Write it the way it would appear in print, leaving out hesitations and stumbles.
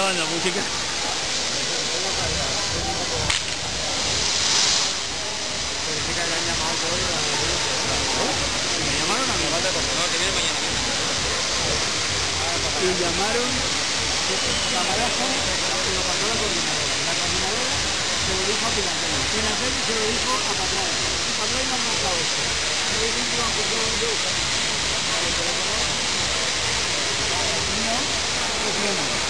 graban la música. Me llamaron a mi bata por favor, que viene mañana. Y llamaron Camaraja, que lo pasó la coordinadora. La coordinadora se lo dijo a Pilantel. Pilantel se lo dijo a Patray. Y Patray me ha montado esto. Me dicen que iban por todo el mundo. El teléfono mío funciona.